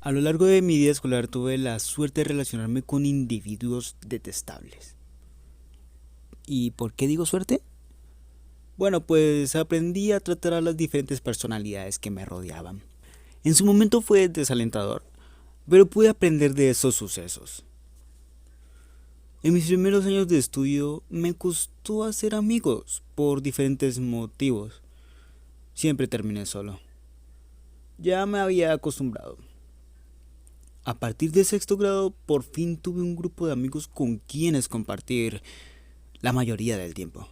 A lo largo de mi vida escolar tuve la suerte de relacionarme con individuos detestables. ¿Y por qué digo suerte? Bueno, pues aprendí a tratar a las diferentes personalidades que me rodeaban. En su momento fue desalentador, pero pude aprender de esos sucesos. En mis primeros años de estudio me costó hacer amigos por diferentes motivos. Siempre terminé solo. Ya me había acostumbrado. A partir de sexto grado, por fin tuve un grupo de amigos con quienes compartir la mayoría del tiempo.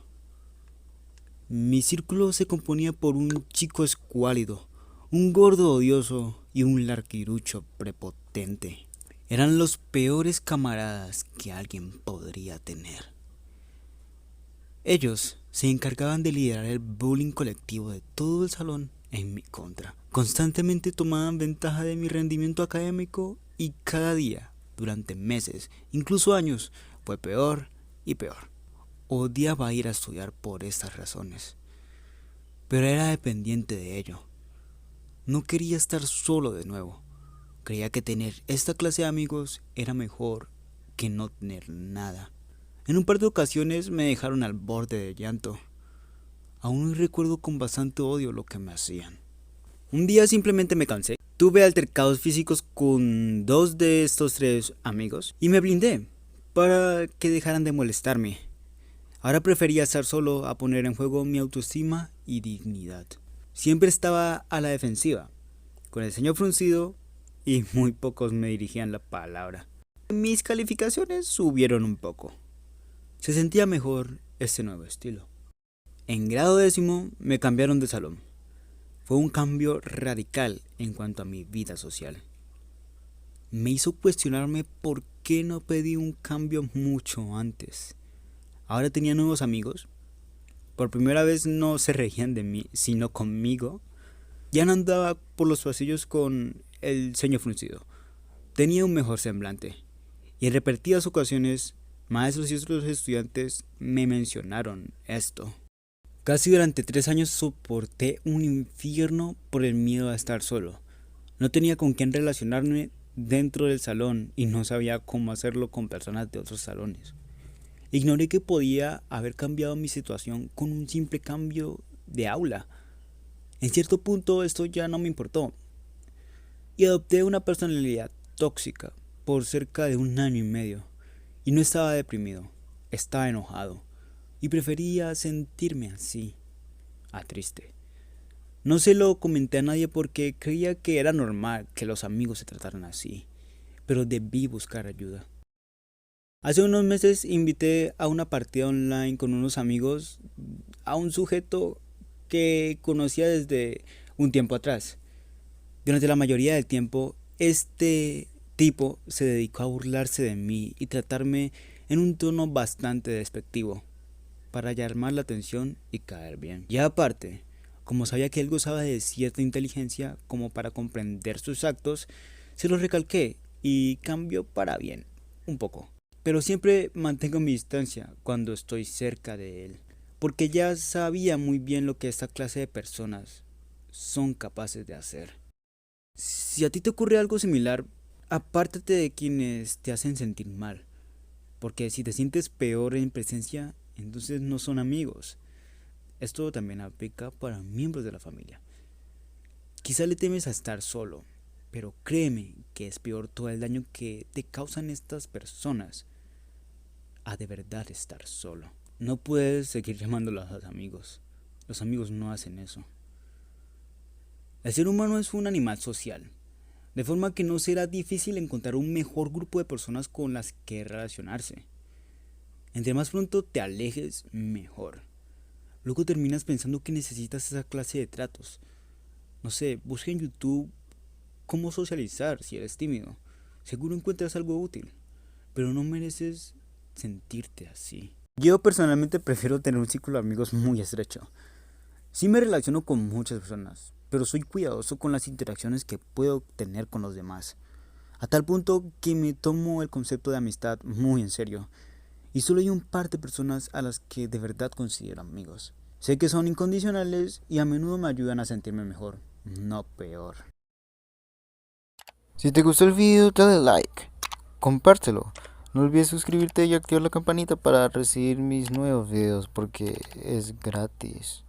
Mi círculo se componía por un chico escuálido, un gordo odioso y un larguirucho prepotente. Eran los peores camaradas que alguien podría tener. Ellos se encargaban de liderar el bullying colectivo de todo el salón en mi contra. Constantemente tomaban ventaja de mi rendimiento académico y cada día, durante meses, incluso años, fue peor y peor. Odiaba ir a estudiar por estas razones, pero era dependiente de ello. No quería estar solo de nuevo. Creía que tener esta clase de amigos era mejor que no tener nada. En un par de ocasiones me dejaron al borde de llanto. Aún hoy recuerdo con bastante odio lo que me hacían. Un día simplemente me cansé. Tuve altercados físicos con dos de estos tres amigos y me blindé para que dejaran de molestarme. Ahora prefería estar solo a poner en juego mi autoestima y dignidad. Siempre estaba a la defensiva, con el ceño fruncido y muy pocos me dirigían la palabra. Mis calificaciones subieron un poco. Se sentía mejor este nuevo estilo. En grado décimo me cambiaron de salón. Fue un cambio radical en cuanto a mi vida social. Me hizo cuestionarme por qué no pedí un cambio mucho antes. Ahora tenía nuevos amigos. Por primera vez no se reían de mí, sino conmigo. Ya no andaba por los pasillos con el ceño fruncido. Tenía un mejor semblante. Y en repetidas ocasiones, maestros y otros estudiantes me mencionaron esto. Casi durante 3 años soporté un infierno por el miedo a estar solo. No tenía con quién relacionarme dentro del salón y no sabía cómo hacerlo con personas de otros salones. Ignoré que podía haber cambiado mi situación con un simple cambio de aula. En cierto punto esto ya no me importó y adopté una personalidad tóxica por cerca de 1 año y medio. Y no estaba deprimido, estaba enojado y prefería sentirme así, a triste. No se lo comenté a nadie porque creía que era normal que los amigos se trataran así, pero debí buscar ayuda. Hace unos meses invité a una partida online con unos amigos a un sujeto que conocía desde un tiempo atrás. Durante la mayoría del tiempo, este tipo se dedicó a burlarse de mí y tratarme en un tono bastante despectivo, para llamar la atención y caer bien. Y aparte, como sabía que él gozaba de cierta inteligencia como para comprender sus actos, se los recalqué y cambió para bien, un poco. Pero siempre mantengo mi distancia cuando estoy cerca de él, porque ya sabía muy bien lo que esta clase de personas son capaces de hacer. Si a ti te ocurre algo similar, apártate de quienes te hacen sentir mal, porque si te sientes peor en presencia, entonces no son amigos. Esto también aplica para miembros de la familia. Quizá le temes a estar solo, pero créeme que es peor todo el daño que te causan estas personas a de verdad estar solo. No puedes seguir llamándolos a amigos. Los amigos no hacen eso. El ser humano es un animal social, de forma que no será difícil encontrar un mejor grupo de personas con las que relacionarse. Entre más pronto te alejes, mejor. Luego terminas pensando que necesitas esa clase de tratos. No sé, busca en YouTube cómo socializar si eres tímido. Seguro encuentras algo útil, pero no mereces sentirte así. Yo personalmente prefiero tener un círculo de amigos muy estrecho. Sí me relaciono con muchas personas, pero soy cuidadoso con las interacciones que puedo tener con los demás. A tal punto que me tomo el concepto de amistad muy en serio. Y solo hay un par de personas a las que de verdad considero amigos. Sé que son incondicionales y a menudo me ayudan a sentirme mejor, no peor. Si te gustó el video, dale like, compártelo. No olvides suscribirte y activar la campanita para recibir mis nuevos videos porque es gratis.